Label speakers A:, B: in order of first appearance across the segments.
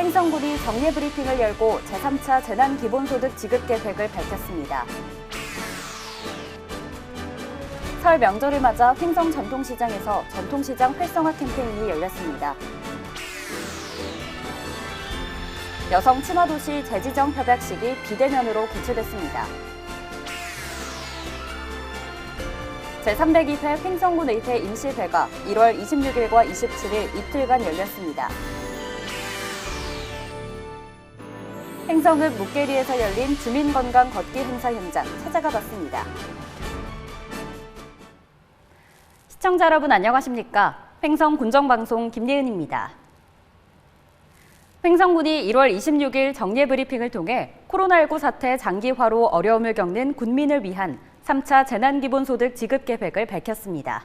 A: 횡성군이 정례 브리핑을 열고 제3차 재난기본소득 지급 계획을 밝혔습니다. 설 명절을 맞아 횡성 전통시장에서 전통시장 활성화 캠페인이 열렸습니다. 여성 친화도시 재지정 협약식이 비대면으로 개최됐습니다. 제302회 횡성군 의회 임시회가 1월 26일과 27일 이틀간 열렸습니다. 횡성읍 묵계리에서 열린 주민건강 걷기 행사 현장 찾아가 봤습니다. 시청자 여러분 안녕하십니까? 횡성 군정방송 김예은입니다. 횡성군이 1월 26일 정례 브리핑을 통해 코로나19 사태 장기화로 어려움을 겪는 군민을 위한 3차 재난기본소득 지급 계획을 밝혔습니다.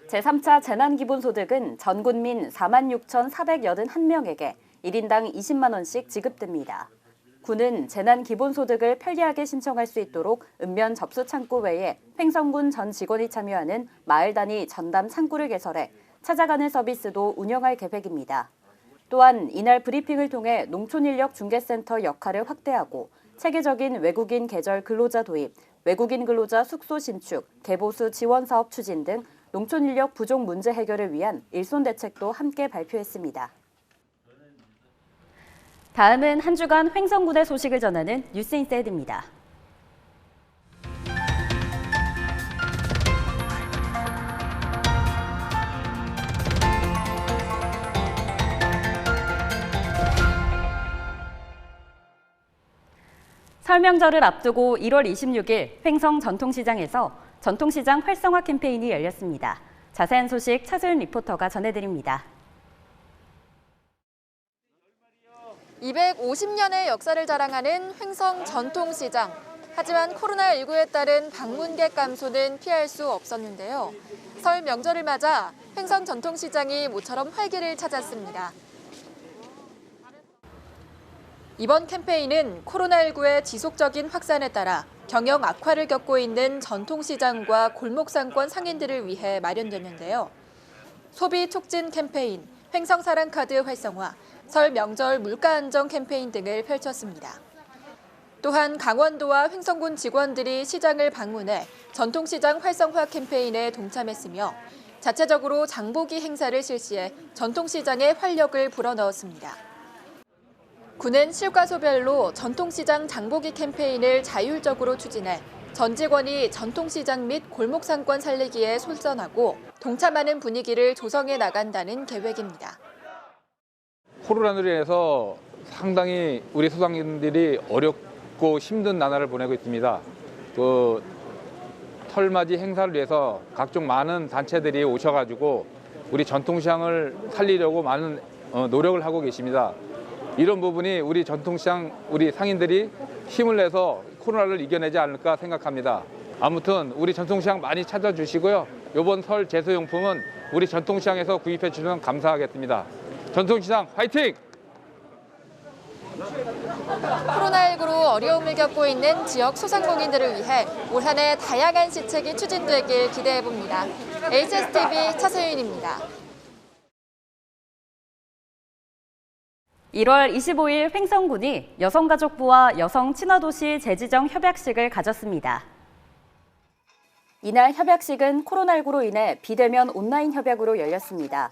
A: 제3차 재난기본소득은 전 국민 46,481명에게 1인당 20만 원씩 지급됩니다. 군은 재난기본소득을 편리하게 신청할 수 있도록 읍면 접수 창구 외에 횡성군 전 직원이 참여하는 마을 단위 전담 창구를 개설해 찾아가는 서비스도 운영할 계획입니다. 또한 이날 브리핑을 통해 농촌인력 중개센터 역할을 확대하고 체계적인 외국인 계절 근로자 도입, 외국인 근로자 숙소 신축, 개보수 지원 사업 추진 등 농촌인력 부족 문제 해결을 위한 일손 대책도 함께 발표했습니다. 다음은 한 주간 횡성군의 소식을 전하는 뉴스인사이드입니다. 설 명절을 앞두고 1월 26일 횡성 전통시장에서 전통시장 활성화 캠페인이 열렸습니다. 자세한 소식 차소연 리포터가 전해드립니다.
B: 250년의 역사를 자랑하는 횡성 전통시장. 하지만 코로나19에 따른 방문객 감소는 피할 수 없었는데요. 설 명절을 맞아 횡성 전통시장이 모처럼 활기를 찾았습니다. 이번 캠페인은 코로나19의 지속적인 확산에 따라 경영 악화를 겪고 있는 전통시장과 골목상권 상인들을 위해 마련됐는데요. 소비 촉진 캠페인, 횡성사랑카드 활성화, 설 명절 물가 안정 캠페인 등을 펼쳤습니다. 또한 강원도와 횡성군 직원들이 시장을 방문해 전통시장 활성화 캠페인에 동참했으며 자체적으로 장보기 행사를 실시해 전통시장에 활력을 불어넣었습니다. 군은 실과소별로 전통시장 장보기 캠페인을 자율적으로 추진해 전 직원이 전통시장 및 골목상권 살리기에 솔선하고 동참하는 분위기를 조성해 나간다는 계획입니다.
C: 코로나로 인해서 상당히 우리 소상인들이 어렵고 힘든 나날을 보내고 있습니다. 설맞이 행사를 위해서 각종 많은 단체들이 오셔가지고 우리 전통시장을 살리려고 많은 노력을 하고 계십니다. 이런 부분이 우리 전통시장, 우리 상인들이 힘을 내서 코로나를 이겨내지 않을까 생각합니다. 아무튼 우리 전통시장 많이 찾아주시고요. 이번 설 제수용품은 우리 전통시장에서 구입해 주시면 감사하겠습니다. 전통시장 화이팅!
B: 코로나19로 어려움을 겪고 있는 지역 소상공인들을 위해 올 한 해 다양한 시책이 추진되길 기대해봅니다. HSTV 차소윤입니다.
A: 1월 25일 횡성군이 여성가족부와 여성친화도시 재지정 협약식을 가졌습니다. 이날 협약식은 코로나19로 인해 비대면 온라인 협약으로 열렸습니다.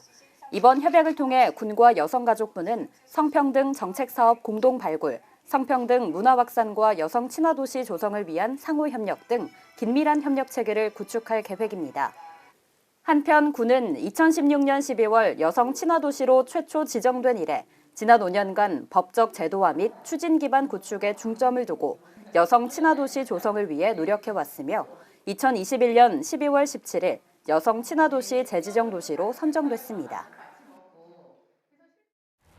A: 이번 협약을 통해 군과 여성가족부는 성평등 정책사업 공동 발굴, 성평등 문화 확산과 여성 친화도시 조성을 위한 상호협력 등 긴밀한 협력 체계를 구축할 계획입니다. 한편 군은 2016년 12월 여성 친화도시로 최초 지정된 이래 지난 5년간 법적 제도화 및 추진 기반 구축에 중점을 두고 여성 친화도시 조성을 위해 노력해왔으며 2021년 12월 17일 여성 친화도시 재지정 도시로 선정됐습니다.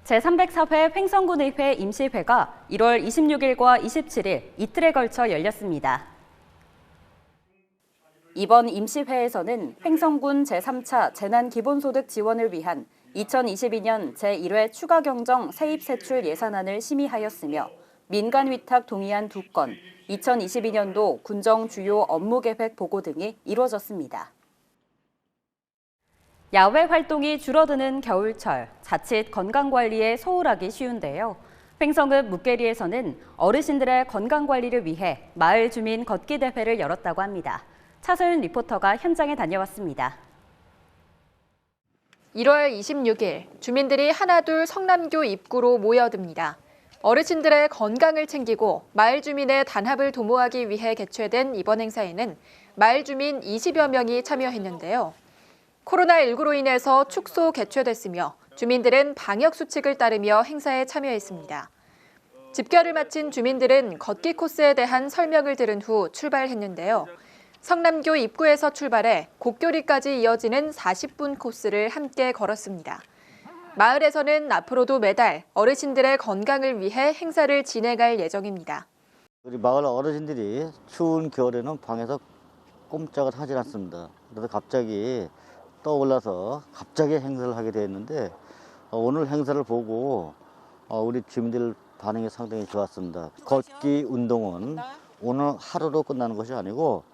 A: 제304회 횡성군의회 임시회가 1월 26일과 27일 이틀에 걸쳐 열렸습니다. 이번 임시회에서는 횡성군 제3차 재난기본소득 지원을 위한 2022년 제1회 추가경정 세입세출 예산안을 심의하였으며 민간위탁 동의안 2건, 2022년도 군정 주요 업무계획 보고 등이 이루어졌습니다. 야외 활동이 줄어드는 겨울철, 자칫 건강관리에 소홀하기 쉬운데요. 횡성읍 묵계리에서는 어르신들의 건강관리를 위해 마을 주민 걷기 대회를 열었다고 합니다. 차소윤 리포터가 현장에 다녀왔습니다.
B: 1월 26일 주민들이 하나둘 성남교 입구로 모여듭니다. 어르신들의 건강을 챙기고 마을 주민의 단합을 도모하기 위해 개최된 이번 행사에는 마을 주민 20여 명이 참여했는데요. 코로나19로 인해서 축소 개최됐으며 주민들은 방역 수칙을 따르며 행사에 참여했습니다. 집결을 마친 주민들은 걷기 코스에 대한 설명을 들은 후 출발했는데요. 성남교 입구에서 출발해 곡교리까지 이어지는 40분 코스를 함께 걸었습니다. 마을에서는 앞으로도 매달 어르신들의 건강을 위해 행사를 진행할 예정입니다.
D: 우리 마을 어르신들이 추운 겨울에는 방에서 꼼짝을 하지 않습니다. 그래서 갑자기 떠올라서 갑자기 행사를 하게 되었는데 오늘 행사를 보고 우리 주민들 반응이 상당히 좋았습니다. 걷기 운동은 오늘 하루로 끝나는 것이 아니고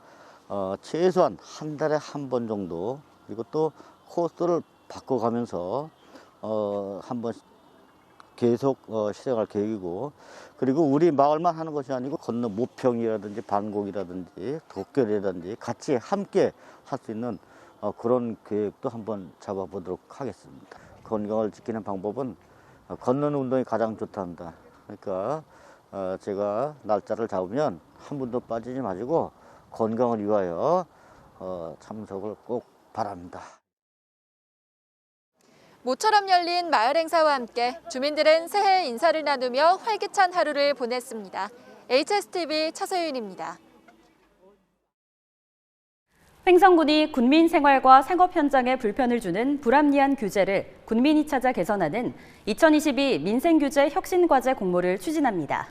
D: 최소한 한 달에 한 번 정도, 그리고 또 코스를 바꿔가면서 한번 계속 실행할 계획이고, 그리고 우리 마을만 하는 것이 아니고 건너 모평이라든지 반곡이라든지 독결이라든지 같이 함께 할 수 있는 그런 계획도 한번 잡아보도록 하겠습니다. 건강을 지키는 방법은 걷는 운동이 가장 좋답니다. 그러니까 제가 날짜를 잡으면 한 분도 빠지지 마시고 건강을 위하여 참석을 꼭 바랍니다.
B: 모처럼 열린 마을 행사와 함께 주민들은 새해 인사를 나누며 활기찬 하루를 보냈습니다. HSTV 차소윤입니다.
A: 횡성군이 군민 생활과 생업 현장에 불편을 주는 불합리한 규제를 군민이 찾아 개선하는 2022 민생규제 혁신과제 공모를 추진합니다.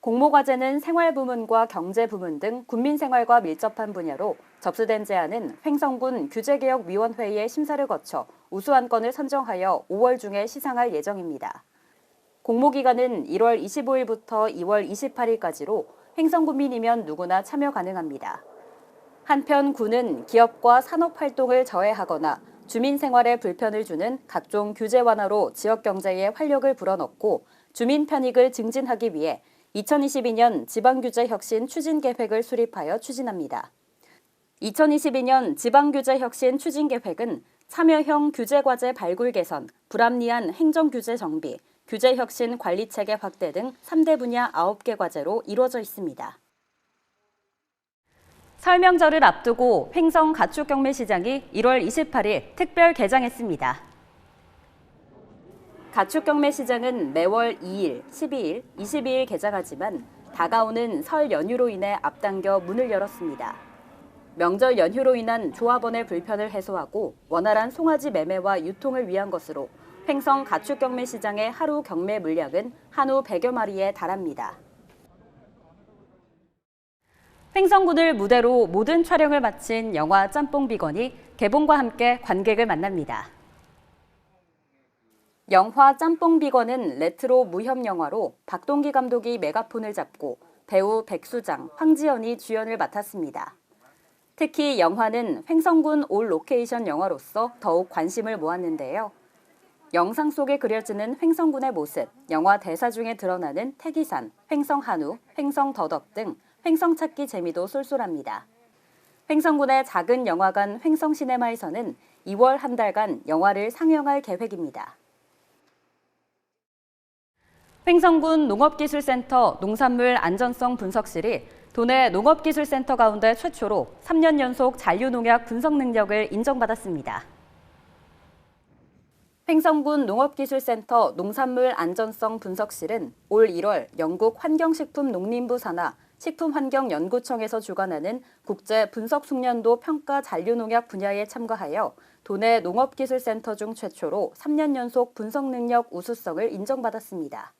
A: 공모과제는 생활부문과 경제부문 등 군민생활과 밀접한 분야로 접수된 제안은 횡성군 규제개혁위원회의 심사를 거쳐 우수한 건을 선정하여 5월 중에 시상할 예정입니다. 공모기간은 1월 25일부터 2월 28일까지로 횡성군민이면 누구나 참여 가능합니다. 한편 군은 기업과 산업활동을 저해하거나 주민생활에 불편을 주는 각종 규제 완화로 지역경제에 활력을 불어넣고 주민 편익을 증진하기 위해 2022년 지방규제 혁신 추진계획을 수립하여 추진합니다. 2022년 지방규제 혁신 추진계획은 참여형 규제과제 발굴 개선, 불합리한 행정규제 정비, 규제혁신 관리체계 확대 등 3대 분야 9개 과제로 이루어져 있습니다. 설 명절을 앞두고 횡성 가축경매시장이 1월 28일 특별 개장했습니다. 가축경매시장은 매월 2일, 12일, 22일 개장하지만 다가오는 설 연휴로 인해 앞당겨 문을 열었습니다. 명절 연휴로 인한 조합원의 불편을 해소하고 원활한 송아지 매매와 유통을 위한 것으로 횡성 가축경매시장의 하루 경매 물량은 한우 100여 마리에 달합니다. 횡성군을 무대로 모든 촬영을 마친 영화 짬뽕 비건이 개봉과 함께 관객을 만납니다. 영화 짬뽕 비건은 레트로 무협 영화로 박동기 감독이 메가폰을 잡고 배우 백수장, 황지연이 주연을 맡았습니다. 특히 영화는 횡성군 올 로케이션 영화로서 더욱 관심을 모았는데요. 영상 속에 그려지는 횡성군의 모습, 영화 대사 중에 드러나는 태기산, 횡성한우, 횡성더덕 등 횡성 찾기 재미도 쏠쏠합니다. 횡성군의 작은 영화관 횡성시네마에서는 2월 한 달간 영화를 상영할 계획입니다. 횡성군 농업기술센터 농산물 안전성 분석실이 도내 농업기술센터 가운데 최초로 3년 연속 잔류농약 분석 능력을 인정받았습니다. 횡성군 농업기술센터 농산물 안전성 분석실은 올 1월 영국 환경식품농림부 산하 식품환경연구청에서 주관하는 국제 분석 숙련도 평가 잔류농약 분야에 참가하여 도내 농업기술센터 중 최초로 3년 연속 분석 능력 우수성을 인정받았습니다.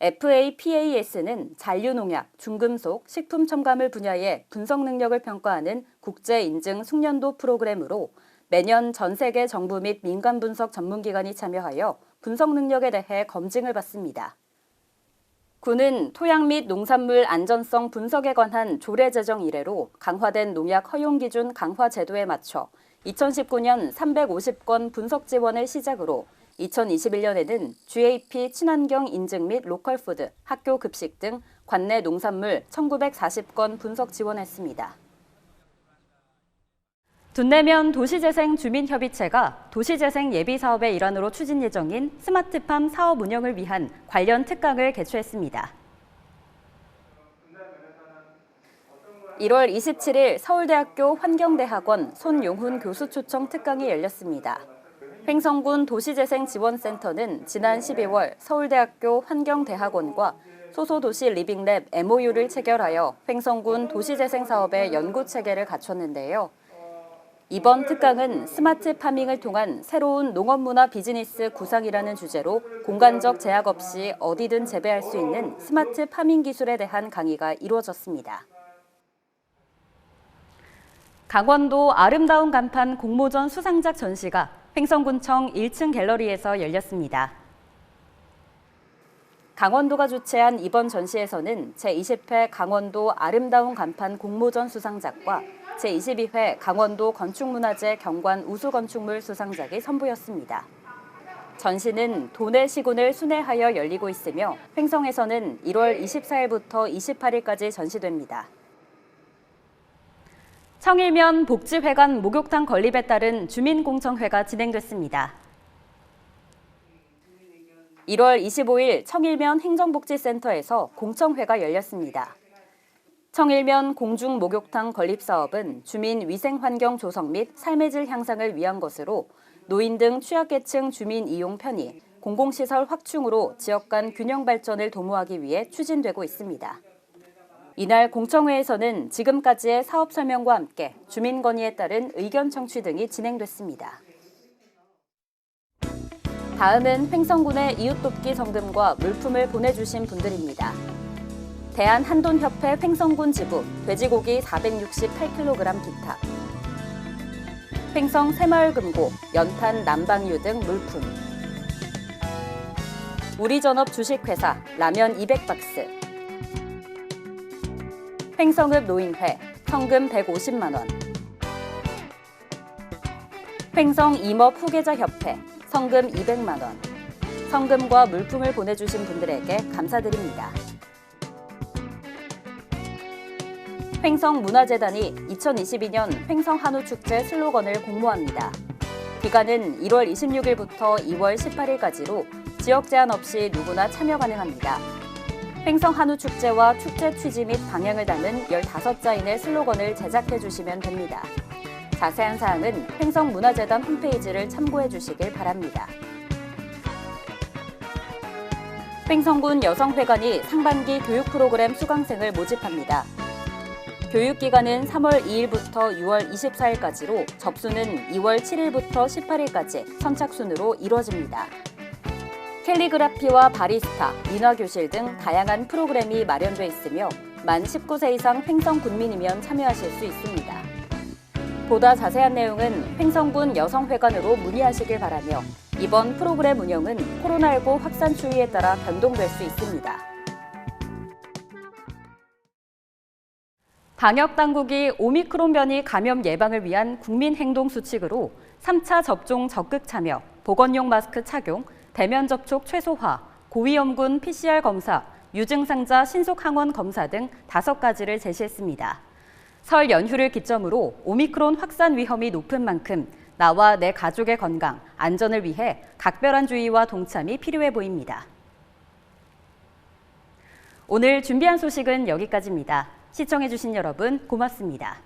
A: FAPAS는 잔류농약, 중금속, 식품 첨가물 분야의 분석 능력을 평가하는 국제 인증 숙련도 프로그램으로 매년 전 세계 정부 및 민간 분석 전문기관이 참여하여 분석 능력에 대해 검증을 받습니다. 군은 토양 및 농산물 안전성 분석에 관한 조례 제정 이래로 강화된 농약 허용 기준 강화 제도에 맞춰 2019년 350건 분석 지원을 시작으로 2021년에는 GAP 친환경 인증 및 로컬푸드, 학교 급식 등 관내 농산물 1,940건 분석 지원했습니다. 둔내면 도시재생 주민협의체가 도시재생 예비사업의 일환으로 추진 예정인 스마트팜 사업 운영을 위한 관련 특강을 개최했습니다. 1월 27일 서울대학교 환경대학원 손용훈 교수 초청 특강이 열렸습니다. 횡성군 도시재생지원센터는 지난 12월 서울대학교 환경대학원과 소소도시 리빙랩 MOU를 체결하여 횡성군 도시재생 사업의 연구 체계를 갖췄는데요. 이번 특강은 스마트 파밍을 통한 새로운 농업문화 비즈니스 구상이라는 주제로 공간적 제약 없이 어디든 재배할 수 있는 스마트 파밍 기술에 대한 강의가 이루어졌습니다. 강원도 아름다운 간판 공모전 수상작 전시가 횡성군청 1층 갤러리에서 열렸습니다. 강원도가 주최한 이번 전시에서는 제20회 강원도 아름다운 간판 공모전 수상작과 제22회 강원도 건축문화제 경관 우수건축물 수상작이 선보였습니다. 전시는 도내 시군을 순회하여 열리고 있으며 횡성에서는 1월 24일부터 28일까지 전시됩니다. 청일면 복지회관 목욕탕 건립에 따른 주민공청회가 진행됐습니다. 1월 25일 청일면 행정복지센터에서 공청회가 열렸습니다. 청일면 공중목욕탕 건립 사업은 주민 위생환경 조성 및 삶의 질 향상을 위한 것으로 노인 등 취약계층 주민 이용 편의, 공공시설 확충으로 지역 간 균형 발전을 도모하기 위해 추진되고 있습니다. 이날 공청회에서는 지금까지의 사업 설명과 함께 주민 건의에 따른 의견 청취 등이 진행됐습니다. 다음은 횡성군의 이웃돕기 성금과 물품을 보내주신 분들입니다. 대한한돈협회 횡성군 지부 돼지고기 468kg 기타, 횡성 새마을금고 연탄 남방유 등 물품, 우리전업 주식회사 라면 200박스, 횡성읍 노인회 성금 150만 원, 횡성 임업 후계자협회 성금 200만 원, 성금과 물품을 보내주신 분들에게 감사드립니다. 횡성문화재단이 2022년 횡성한우축제 슬로건을 공모합니다. 기간은 1월 26일부터 2월 18일까지로 지역 제한 없이 누구나 참여 가능합니다. 횡성한우축제와 축제 취지 및 방향을 담은 15자인의 슬로건을 제작해 주시면 됩니다. 자세한 사항은 횡성문화재단 홈페이지를 참고해 주시길 바랍니다. 횡성군 여성회관이 상반기 교육 프로그램 수강생을 모집합니다. 교육기간은 3월 2일부터 6월 24일까지로 접수는 2월 7일부터 18일까지 선착순으로 이루어집니다. 캘리그라피와 바리스타, 민화교실 등 다양한 프로그램이 마련돼 있으며 만 19세 이상 횡성 군민이면 참여하실 수 있습니다. 보다 자세한 내용은 횡성군 여성회관으로 문의하시길 바라며 이번 프로그램 운영은 코로나19 확산 추이에 따라 변동될 수 있습니다. 방역당국이 오미크론 변이 감염 예방을 위한 국민행동수칙으로 3차 접종 적극 참여, 보건용 마스크 착용, 대면 접촉 최소화, 고위험군 PCR 검사, 유증상자 신속 항원 검사 등 5가지를 제시했습니다. 설 연휴를 기점으로 오미크론 확산 위험이 높은 만큼 나와 내 가족의 건강, 안전을 위해 각별한 주의와 동참이 필요해 보입니다. 오늘 준비한 소식은 여기까지입니다. 시청해주신 여러분 고맙습니다.